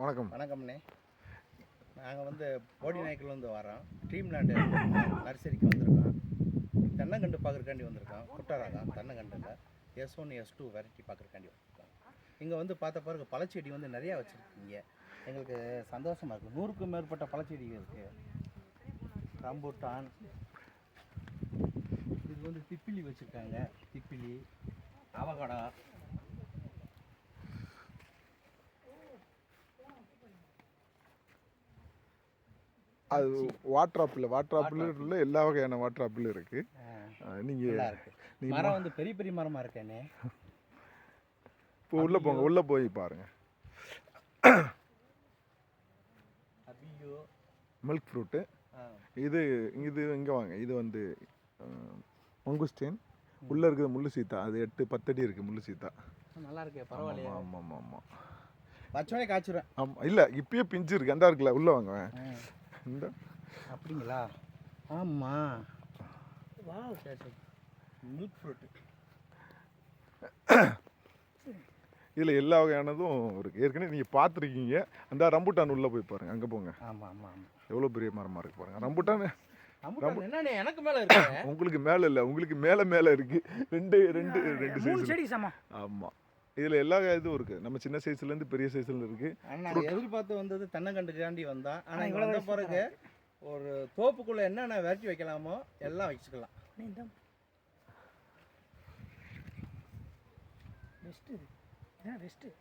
வணக்கம். வணக்கம்ண்ணே. நாங்கள் வந்து போடிநாயக்கல்லேருந்து வரோம். ட்ரீம்லேண்டு நர்சரிக்கு வந்திருக்கோம். தென்னங்கண்டு பார்க்குறக்காண்டி வந்திருக்கோம். குட்டரகம் தென்னங்கண்டில் S1 S2 வெரைட்டி பார்க்குறக்காண்டி வந்திருக்கோம். இங்கே வந்து பார்த்த பிறகு பழச்செடி வந்து நிறையா வச்சுருக்கீங்க. எங்களுக்கு சந்தோஷமாக இருக்குது. 100க்கும் மேற்பட்ட பழச்செடிகள் இருக்குது. ரம்பூட்டான், இது வந்து திப்பிலி வச்சுருக்காங்க. திப்பிலி, அவகடா, அது வாட்டர் ஆப்பிள் எல்லா வகையான வாட்டர் ஆப்பிள் இருக்கு. நீங்கள் மரம் வந்து பெரிய பெரிய மரமாக இருக்கேனே. இப்போ உள்ளே போங்க, உள்ளே போய் பாருங்க. அபியோ மில்க் ஃப்ரூட்டு. இது இது இங்கே வாங்க. இது வந்து மங்குஸ்டீன். உள்ளே இருக்குது முள்ளு சீத்தா. அது 8-10 அடி இருக்குது முள்ளு சீத்தா. நல்லா இருக்கு, பரவாயில்லையா? ஆமாம் ஆமாம் ஆமாம். வச்சோடனே காய்ச்சிடுவேன். ஆமாம், இல்லை இப்பயே பிஞ்சு இருக்கு. அந்த இருக்குல்ல, உள்ளே வாங்க. இந்த அப்படிங்களா? ஆமாம். வா, சரி சரி. Milk fruit. இதில் எல்லா வகையானதும் இருக்குது. ஏற்கனவே நீங்கள் பார்த்துருக்கீங்க. அந்த ரம்புட்டான் உள்ளே போய் பாருங்கள். அங்கே போங்க. ஆமாம் ஆமாம் ஆமாம். எவ்வளோ பெரிய மரமாக இருக்குது பாருங்கள். ரம்புட்டான் என்னண்ணே எனக்கு மேலே இருக்கு? உங்களுக்கு மேலே இல்லை, உங்களுக்கு மேலே இருக்குது. ரெண்டு மூணு செடி சமம். ஆமாம், இதில் எல்லா இதுவும் இருக்குது. நம்ம சின்ன சைஸ்லேருந்து பெரிய சைஸ்ல இருக்குது. ஆனால் எதிர்பார்த்து வந்தது தென்னங்கண்டுக்காண்டி வந்தா. ஆனால் இங்கே வந்த பிறகு ஒரு தோப்புக்குள்ளே என்னென்ன வெரைட்டி வைக்கலாமோ எல்லாம் வச்சுக்கலாம்.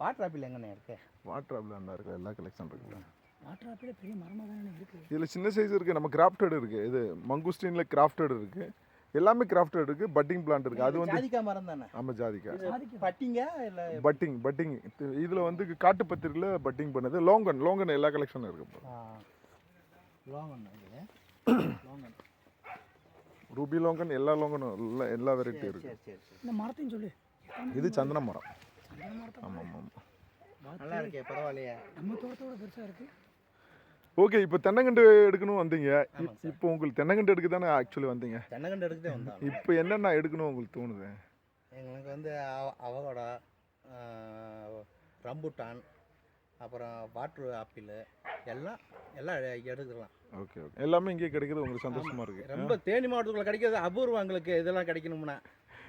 வாட்டர் ஆப்பிள் எங்கண்ணே இருக்கு? வாட்டர் ஆப்பிள் அந்த இருக்குது. எல்லா கலெக்ஷன் இருக்குல்ல. வாட்டர் ஆப்பிள் பெரிய மரமாக தானே இருக்குது. இதில் சின்ன சைஸ் இருக்குது. நம்ம கிராஃப்டட் இருக்குது. இது மங்குஸ்டீனில் கிராஃப்டட் இருக்குது. எல்லாமே கிராஃப்டட் இருக்குது. பட்டிங் பிளான்ட் இருக்குது. அது வந்து ஜாதிக்காய் மரம் தானே? ஆமாம், ஜாதிக்காய். பட்டிங்க இல்லை பட்டிங். இதில் வந்து காட்டு பத்திரியில் பட்டிங் பண்ணது. லோங்கன் எல்லா கலெக்ஷனும் இருக்குது. ரூபி லோங்கன், எல்லா லோங்கனும் எல்லா வெரைட்டி இருக்குது. இந்த மரத்தையும் சொல்லு. இது சந்தன மரம். ஆமாம் ஆமாம். நல்லா இருக்கே, பரவாயில்லையா? நம்ம தோட்டத்தோட பெருசாக இருக்குது. ஓகே, இப்போ தென்னங்கண்டு எடுக்கணும் வந்தீங்க. இப்போ உங்களுக்கு தென்னங்கண்டு எடுக்க தானே ஆக்சுவலி வந்தீங்க? தென்னங்கண்டு எடுக்கதே வந்தோம். இப்போ என்னென்ன எடுக்கணும் உங்களுக்கு தோணுது? எங்களுக்கு வந்து அவகோடா, ரம்புட்டான், அப்புறம் வாட்டர் ஆப்பிள் எல்லாம் எடுக்கலாம். ஓகே, எல்லாமே இங்கே கிடைக்கிறது உங்களுக்கு சந்தோஷமாக இருக்குது. ரொம்ப தேனி மாவட்டத்துக்குள்ளே கிடைக்கிறது அபூர்வம். எங்களுக்கு இதெல்லாம் கிடைக்கணும்னா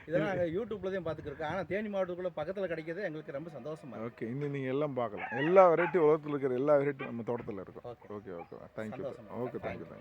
இதெல்லாம் நாங்கள் யூடியூப்ல தான் பார்த்துக்கிருக்கோம். ஆனால் தேனி மாவட்டத்துக்குள்ளே பக்கத்தில் கிடைக்கிறது எங்களுக்கு ரொம்ப சந்தோஷமாக இருக்குது. ஓகே, இன்னும் நீங்கள் எல்லாம் பார்க்கலாம். எல்லா வெரைட்டி உலகத்தில் இருக்கிற எல்லா வெரைட்டி நம்ம தோட்டத்தில் இருக்கும். Okay, thank you. Okay, thank you.